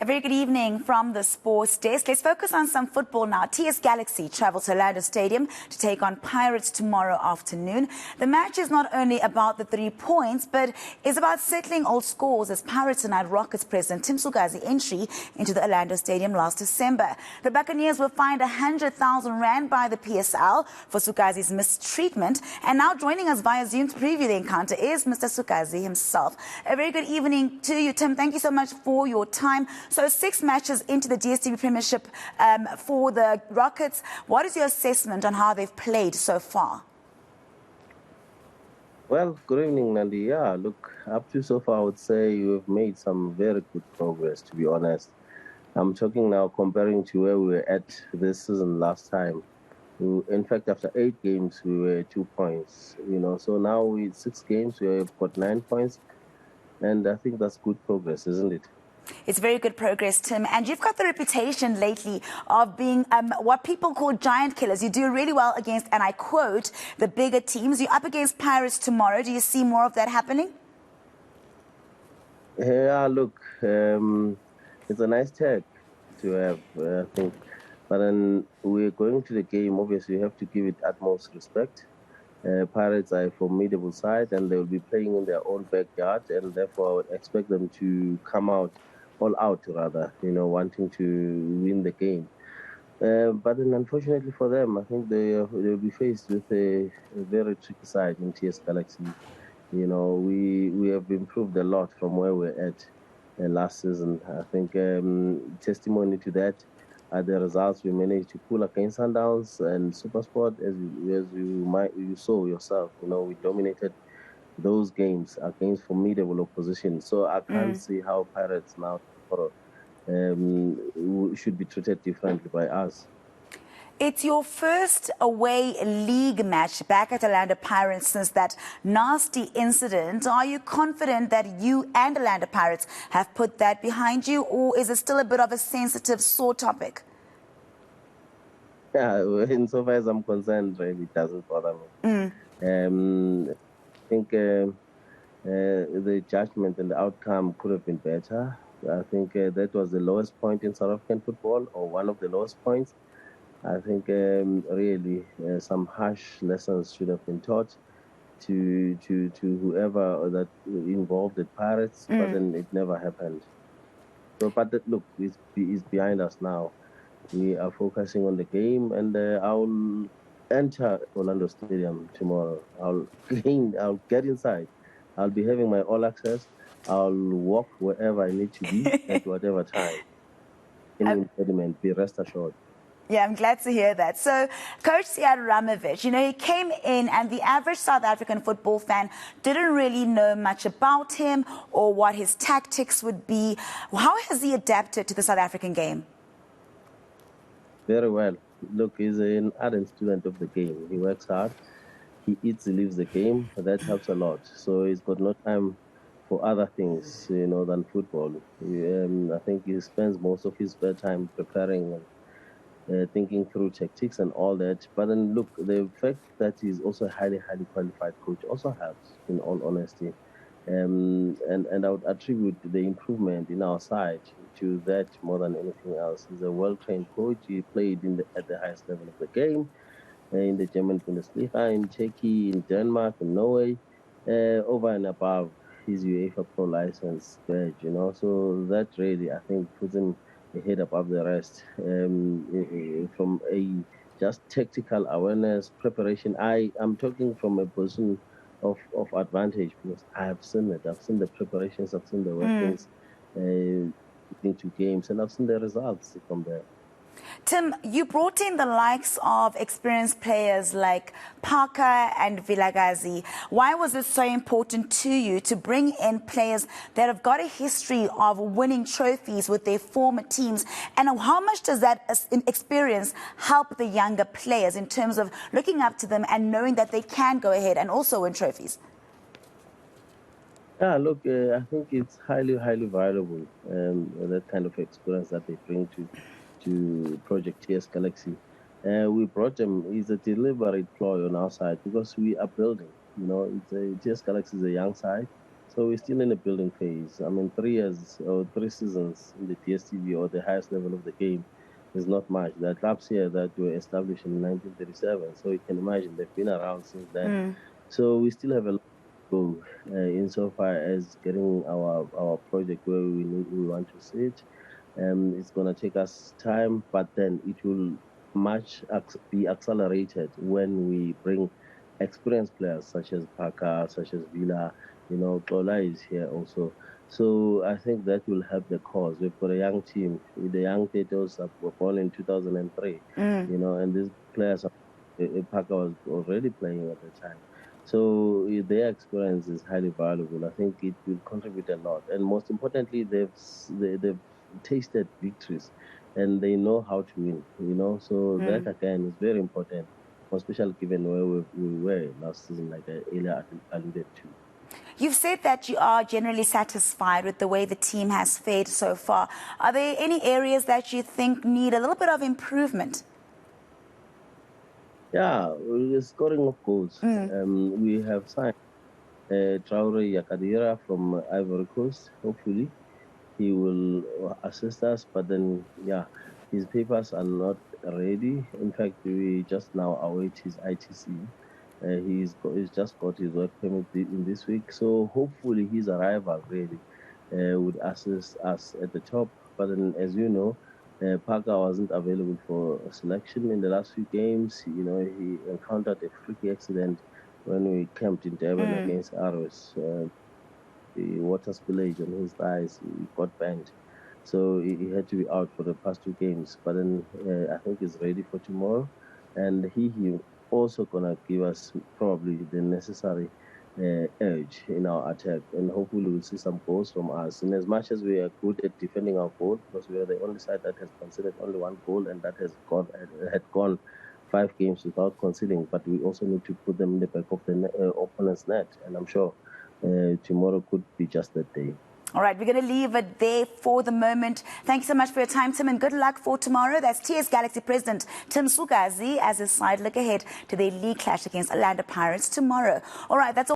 very good evening from the sports desk. Let's focus on some football now. TS Galaxy travel to Orlando Stadium to take on Pirates tomorrow afternoon. The match is not only about the 3 points, but is about settling old scores as Pirates denied Rockets president Tim Sukazi entry into the Orlando Stadium last December. The Buccaneers were fined 100,000 rand by the PSL for Sukazi's mistreatment. And now joining us via Zoom to preview the encounter is Mr. Sukazi himself. A very good evening to you, Tim. Thank you so much for your time. So 6 matches into the DStv Premiership for the Rockets. What is your assessment on how they've played so far? Well, good evening, Nandi. Yeah, look, up to so far, I would say you have made some very good progress, to be honest. I'm talking now comparing to where we were at this season last time. In fact, after 8 games, we were 2 points, So now with 6 games, we've got 9 points. And I think that's good progress, isn't it? It's very good progress, Tim. And you've got the reputation lately of being what people call giant killers. You do really well against, and I quote, the bigger teams. You're up against Pirates tomorrow. Do you see more of that happening? Yeah, look, it's a nice tag to have, I think. But then we're going to the game. Obviously, you have to give it utmost respect. Pirates are a formidable side, and they will be playing in their own backyard, and therefore I would expect them to come out, all out rather, wanting to win the game. But then unfortunately for them, I think they'll be faced with a very tricky side in TS Galaxy. We have improved a lot from where we're at last season. I think testimony to that are the results we managed to pull against Sundowns and SuperSport, as you saw yourself. We dominated those games against formidable opposition. So I can't see how Pirates now should be treated differently by us. It's your first away league match back at Orlando Pirates since that nasty incident. Are you confident that you and Orlando Pirates have put that behind you, or is it still a bit of a sensitive, sore topic? Yeah, insofar as I'm concerned, really, it doesn't bother me. I think the judgment and the outcome could have been better. I think that was the lowest point in South African football, or one of the lowest points. I think really some harsh lessons should have been taught to whoever that involved at Pirates, but then it never happened. So, but look, it's behind us now. We are focusing on the game, and I'll enter Orlando Stadium tomorrow. I'll get inside. I'll be having my all access. I'll walk wherever I need to be at whatever time. Any impediment, be rest assured. Yeah, I'm glad to hear that. So, Coach Siad Ramovich, he came in and the average South African football fan didn't really know much about him or what his tactics would be. How has he adapted to the South African game? Very well. Look, he's an ardent student of the game. He works hard. He eats and lives the game. That helps a lot. So he's got no time for other things, than football. I think he spends most of his spare time preparing and thinking through tactics and all that. But then, look, the fact that he's also a highly, highly qualified coach also helps, in all honesty. And I would attribute the improvement in our side to that more than anything else. He's a well-trained coach. He played at the highest level of the game, in the German Bundesliga, in Turkey, in Denmark, in Norway, over and above his UEFA Pro license badge, So that really, I think, puts him ahead above the rest from a just tactical awareness, preparation. I'm talking from a position of advantage because I have seen it. I've seen the preparations, I've seen the workings into games, and I've seen the results from there. Tim, you brought in the likes of experienced players like Parker and Vilakazi. Why was it so important to you to bring in players that have got a history of winning trophies with their former teams? And how much does that experience help the younger players in terms of looking up to them and knowing that they can go ahead and also win trophies? Yeah, look, I think it's highly, highly valuable, that kind of experience that they bring to Project TS Galaxy. We brought them. It's a deliberate ploy on our side because we are building. TS Galaxy is a young side. So we're still in the building phase. I mean, 3 years or 3 seasons in the DSTV or the highest level of the game is not much. There are clubs here that were established in 1937, so you can imagine they've been around since then. So we still have a lot to go insofar as getting our project where we want to see it. It's going to take us time, but then it will be accelerated when we bring experienced players such as Parker, such as Villa. Tola is here also. So I think that will help the cause. We've got a young team. The young Tetos that were born in 2003, and these players, Parker was already playing at the time. So their experience is highly valuable. I think it will contribute a lot. And most importantly, they've tasted victories and they know how to win. So that again is very important, especially given where we were last season, like I earlier alluded to. You've said that you are generally satisfied with the way the team has fared so far. Are there any areas that you think need a little bit of improvement? Yeah, we're scoring of goals. We have signed Traore Yakadira from Ivory Coast. Hopefully, he will assist us. But then, yeah, his papers are not ready. In fact, we just now await his ITC. He's just got his work permit in this week. So hopefully his arrival really would assist us at the top. But then, as you know, Parker wasn't available for selection in the last few games. He encountered a freaky accident when we camped in Durban against Arrows. The water spillage on his thighs, he got bent. So he had to be out for the past 2 games. But then I think he's ready for tomorrow. And he also going to give us probably the necessary edge in our attack. And hopefully we'll see some goals from us. And as much as we are good at defending our goal, because we are the only side that has conceded only 1 goal and that had gone 5 games without conceding. But we also need to put them in the back of the opponent's net. And I'm sure tomorrow could be just that day. All right, we're going to leave it there for the moment. Thank you so much for your time, Tim, and good luck for tomorrow. That's TS Galaxy President Tim Sukazi as his side look ahead to their league clash against Orlando Pirates tomorrow. All right, that's all.